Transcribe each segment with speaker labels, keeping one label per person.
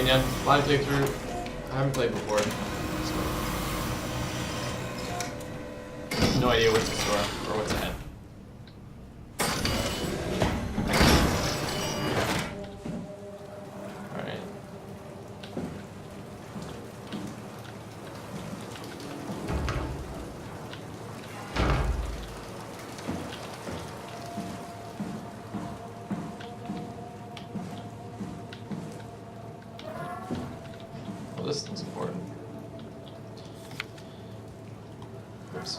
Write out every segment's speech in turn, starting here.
Speaker 1: opinion. Live playthrough. I haven't played before. So no idea what's in store or what's ahead. Alright. Well, this thing's important. Oops.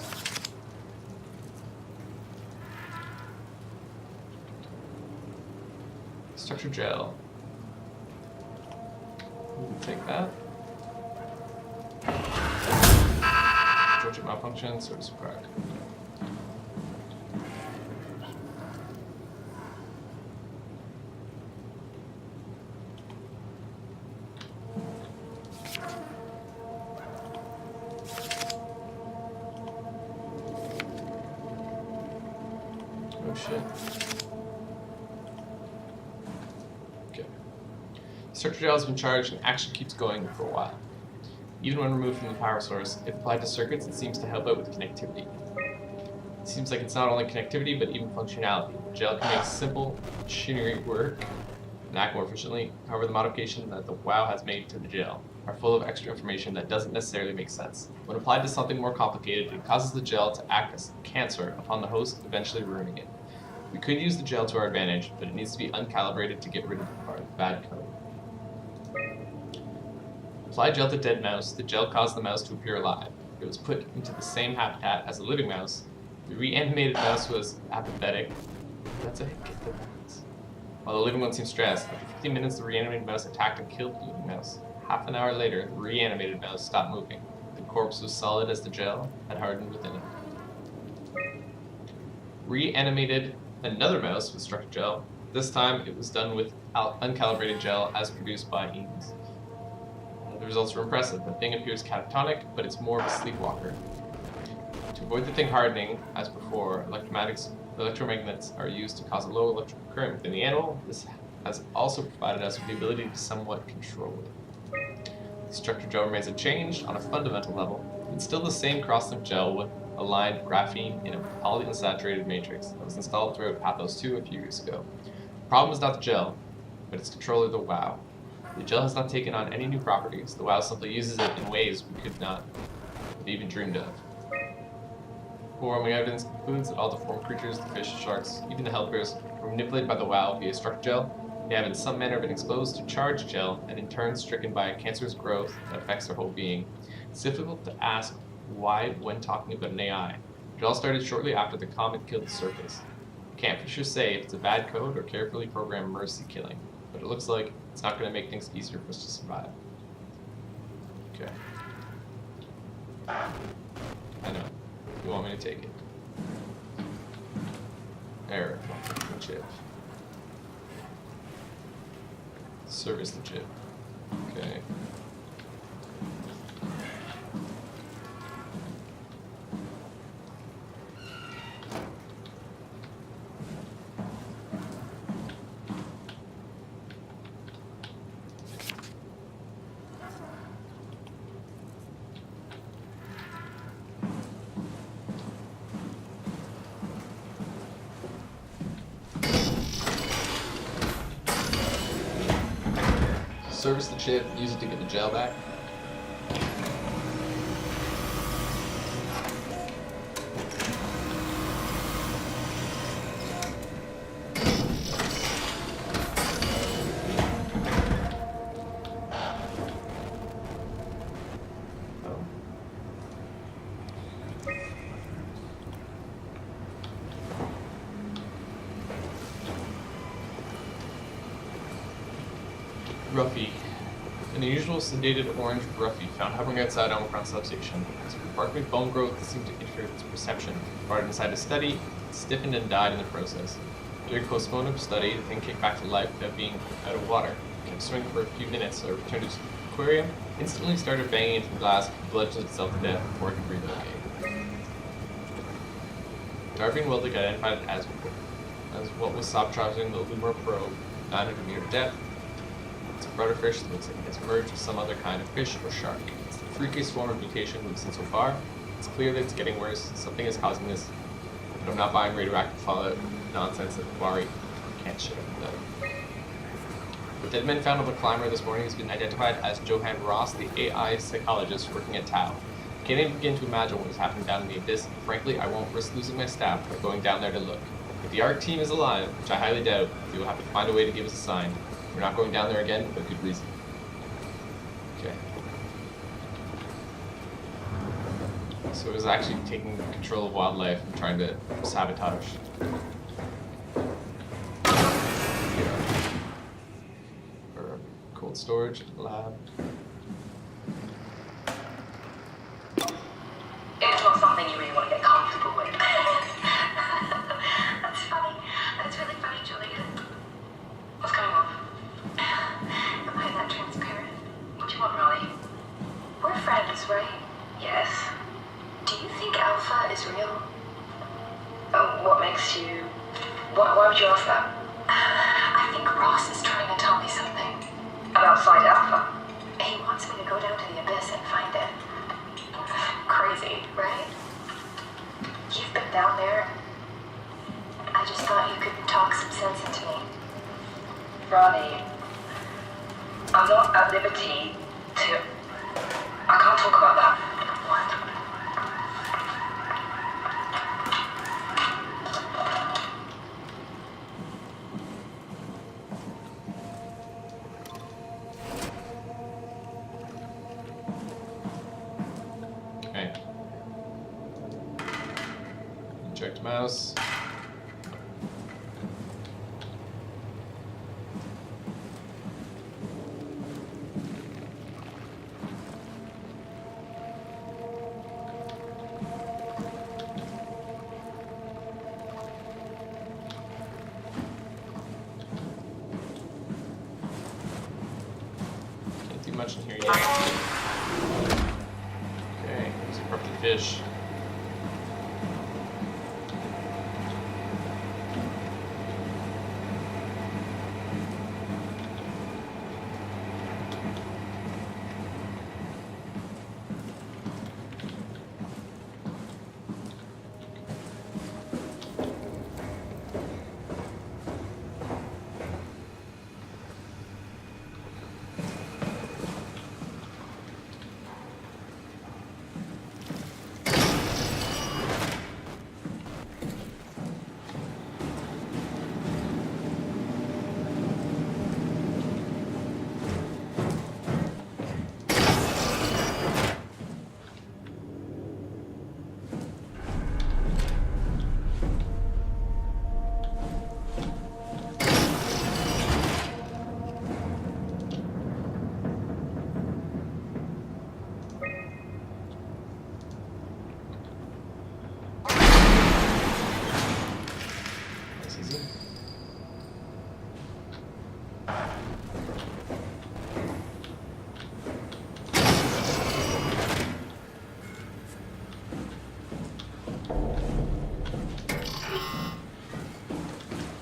Speaker 1: Structured gel. We can take that. Project malfunction, service required. Oh shit. Okay. Structure gel has been charged and action keeps going for a while. Even when removed from the power source, if applied to circuits, it seems to help out with connectivity. It seems like it's not only connectivity, but even functionality. Gel can make simple machinery work and act more efficiently. However, the modification that the WoW has made to the gel are full of extra information that doesn't necessarily make sense. When applied to something more complicated, it causes the gel to act as cancer upon the host, eventually ruining it. We could use the gel to our advantage, but it needs to be uncalibrated to get rid of the bad code. Apply gel to dead mouse. The gel caused the mouse to appear alive. It was put into the same habitat as a living mouse. The reanimated mouse was apathetic. That's a hit. Get the mouse. While the living one seemed stressed. After 15 minutes, the reanimated mouse attacked and killed the living mouse. Half an hour later, the reanimated mouse stopped moving. The corpse was solid as the gel had hardened within it. Reanimated another mouse with structured gel. This time, it was done with uncalibrated gel as produced by Eames. The results were impressive. The thing appears catatonic, but it's more of a sleepwalker. To avoid the thing hardening, as before, electromagnets are used to cause a low electrical current within the animal. This has also provided us with the ability to somewhat control it. The structured gel remains unchanged on a fundamental level. It's still the same cross-linked gel with aligned graphene in a polyunsaturated matrix that was installed throughout Pathos 2 a few years ago. The problem is not the gel, but its controller, the WoW. The gel has not taken on any new properties. The WoW simply uses it in ways we could not have even dreamed of. Overwhelming evidence concludes that all deformed creatures, the fish, sharks, even the hellbears, were manipulated by the WoW via structured gel. They have in some manner been exposed to charged gel and in turn stricken by a cancerous growth that affects their whole being. It's difficult to ask why when talking about an AI. It all started shortly after the comet killed the surface. Can't for sure say if it's a bad code or carefully programmed mercy killing, but it looks like it's not going to make things easier for us to survive. Okay. I know. You want me to take it. Error. The chip. Service the chip. Okay. Service the chip, use it to get the gel back. Ruffy. An unusual sedated orange Ruffy found hovering outside Omicron substation. As remarkably bone growth that seemed to interfere with its perception. Brought it inside a study, it stiffened and died in the process. During postponement of study, the thing kicked back to life without being out of water. It kept swimming for a few minutes, so it returned to its aquarium, instantly started banging into the glass, bludgeoned itself to death before it could breathe okay. Darby and Weldick identified it as what was sabotaging the Lumor probe, 900 meter depth. It's a brotherfish that looks like it has merged with some other kind of fish or shark. It's the freakiest form of mutation we've seen so far. It's clear that it's getting worse. Something is causing this. But I'm not buying radioactive fallout nonsense that the Bari can't shit up the The dead man found on the climber this morning has been identified as Johan Ross, the AI psychologist working at Tau. I can't even begin to imagine what is happening down in the abyss. Frankly, I won't risk losing my staff by going down there to look. If the ARC team is alive, which I highly doubt, they will have to find a way to give us a sign. We're not going down there again, for good reason. Okay. So it was actually taking control of wildlife and trying to sabotage. Or cold storage lab.
Speaker 2: It's not something you really want to get comfortable with. That's funny. That's really funny, Julia. What's going on? Am I that transparent? What do you want, Raleigh? We're friends, right? Yes. Do you think Alpha is real? What makes you... Why would you ask that? I think Ross is trying to tell me something. About Site Alpha? He wants me to go down to the abyss and find it. Crazy, right? You've been down there. I just thought you could talk some sense into me. Ronnie, I'm not at liberty to... I can't talk about that. What?
Speaker 1: Okay. Checked mouse. Can't do much in here yet. Okay, there's a corrupted fish. That's easy.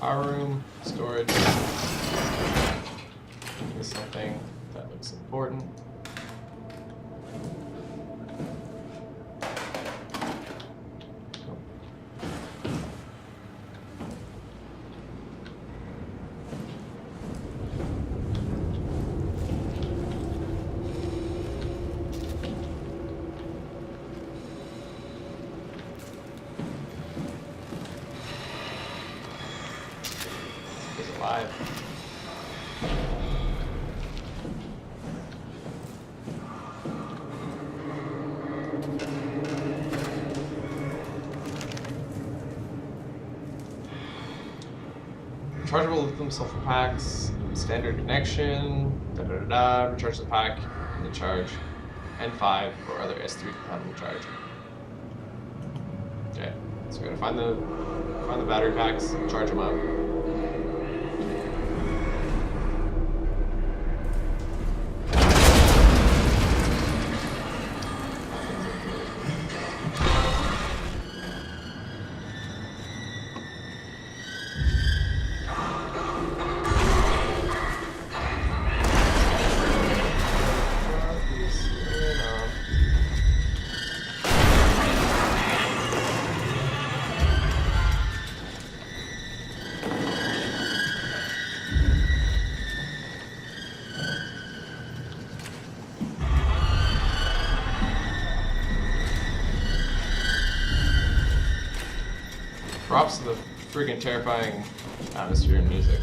Speaker 1: Power room, storage. There's something that looks important. It's alive. Rechargeable lithium sulfur packs, standard connection, recharge the pack, and the charge, N5 or other S3 compatible charge. Okay, so we gotta find the battery packs, charge them up. Props to the friggin' terrifying atmosphere and music.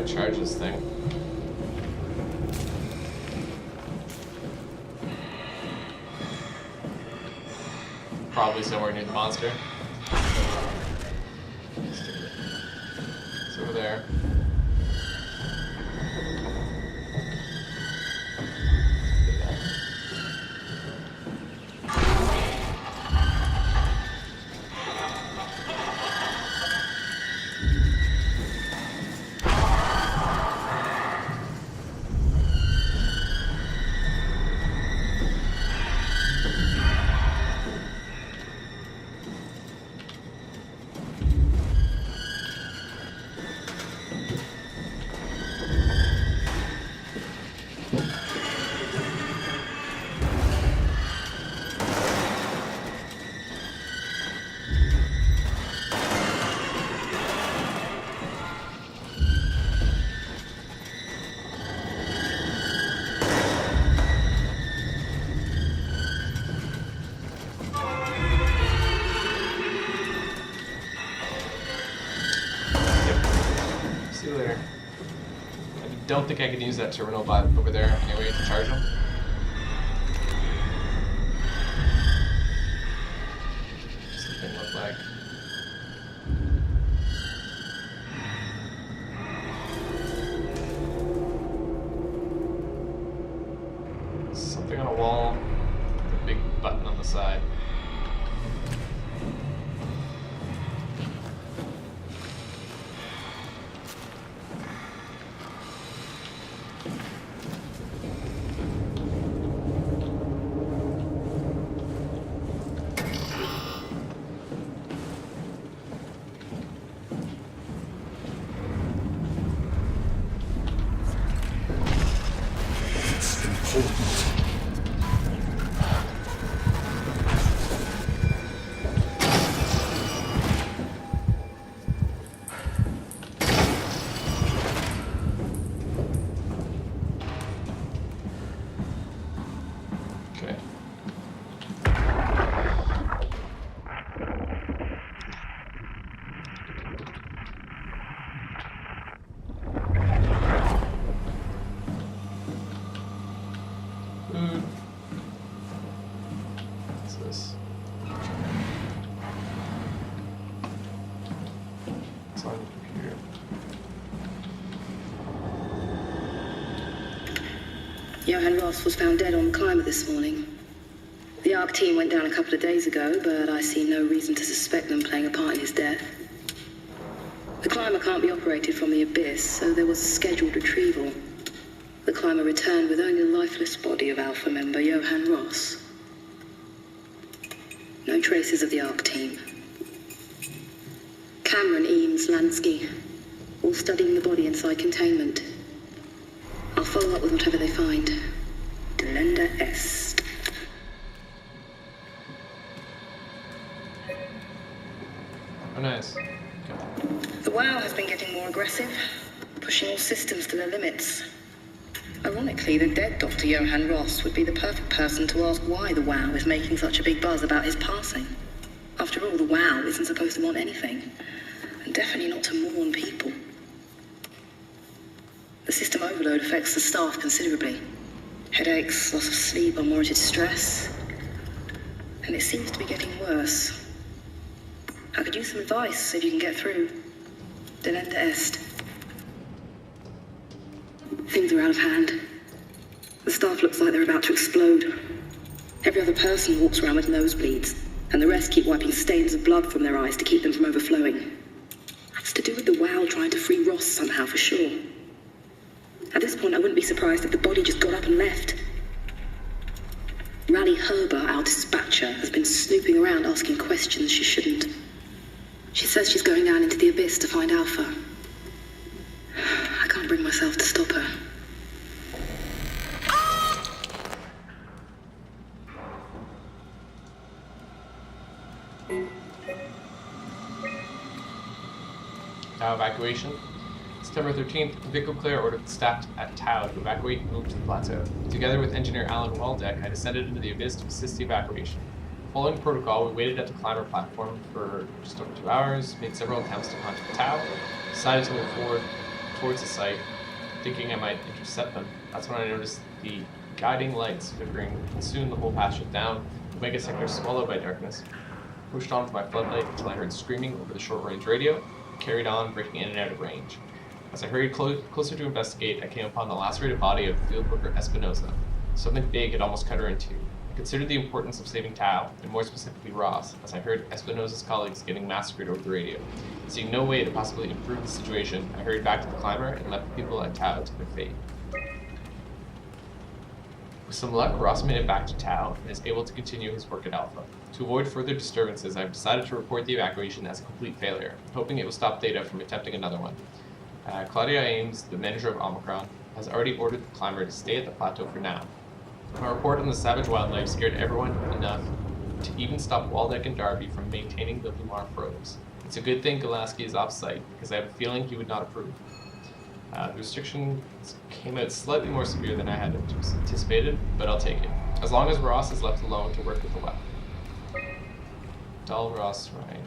Speaker 1: Charge this thing. Probably somewhere near the monster. It's over there. Don't think I can use that terminal bot over there anyway to charge them. What's the thing look like? Something on a wall with a big button on the side. What's this? It's on the computer.
Speaker 3: Johann Ross was found dead on the climber this morning. The ARC team went down a couple of days ago, but I see no reason to suspect them playing a part in his death. The climber can't be operated from the abyss, so there was a scheduled retrieval. The climber returned with only the lifeless body of Alpha member Johann Ross. No traces of the ARC team. Cameron, Eames, Lansky, all studying the body inside containment. I'll follow up with whatever they find. Delenda Est.
Speaker 1: Oh, nice.
Speaker 3: The WoW has been getting more aggressive, pushing all systems to their limits. Ironically, the dead Dr. Johann Ross would be the perfect person to ask why the WoW is making such a big buzz about his passing. After all, the WoW isn't supposed to want anything, and definitely not to mourn people. The system overload affects the staff considerably. Headaches, loss of sleep, unwarranted stress. And it seems to be getting worse. I could use some advice if you can get through. Delenda Est. Things are out of hand. The staff looks like they're about to explode. Every other person walks around with nosebleeds, and the rest keep wiping stains of blood from their eyes to keep them from overflowing. That's to do with the WOW trying to free Ross somehow, for sure. At this point, I wouldn't be surprised if the body just got up and left. Rally Herber, our dispatcher, has been snooping around asking questions she shouldn't. She says she's going down into the abyss to find Alpha. I can't bring myself to stop her.
Speaker 1: Tau evacuation. September 13th, Vic Claire ordered the staff at Tau to evacuate and move to the plateau. Together with engineer Alan Waldeck, I descended into the abyss to assist the evacuation. Following protocol, we waited at the climber platform for just over 2 hours, made several attempts to contact Tau, decided to move forward towards the site, thinking I might intercept them. That's when I noticed the guiding lights flickering, and soon the whole path shut down, the mega sector swallowed by darkness. Pushed on with my floodlight until I heard screaming over the short-range radio, and carried on, breaking in and out of range. As I hurried closer to investigate, I came upon the lacerated body of field worker Espinosa. Something big had almost cut her in two. I considered the importance of saving Tau, and more specifically Ross, as I heard Espinosa's colleagues getting massacred over the radio. Seeing no way to possibly improve the situation, I hurried back to the climber and left the people at Tau to their fate. With some luck, Ross made it back to Tau and is able to continue his work at Alpha. To avoid further disturbances, I've decided to report the evacuation as a complete failure, hoping it will stop Data from attempting another one. Claudia Ames, the manager of Omicron, has already ordered the climber to stay at the plateau for now. My report on the savage wildlife scared everyone enough to even stop Waldeck and Darby from maintaining the Lumar probes. It's a good thing Gulaski is off-site, because I have a feeling he would not approve. The restrictions came out slightly more severe than I had anticipated, but I'll take it. As long as Ross is left alone to work with the WOW. Dull Ross Ryan.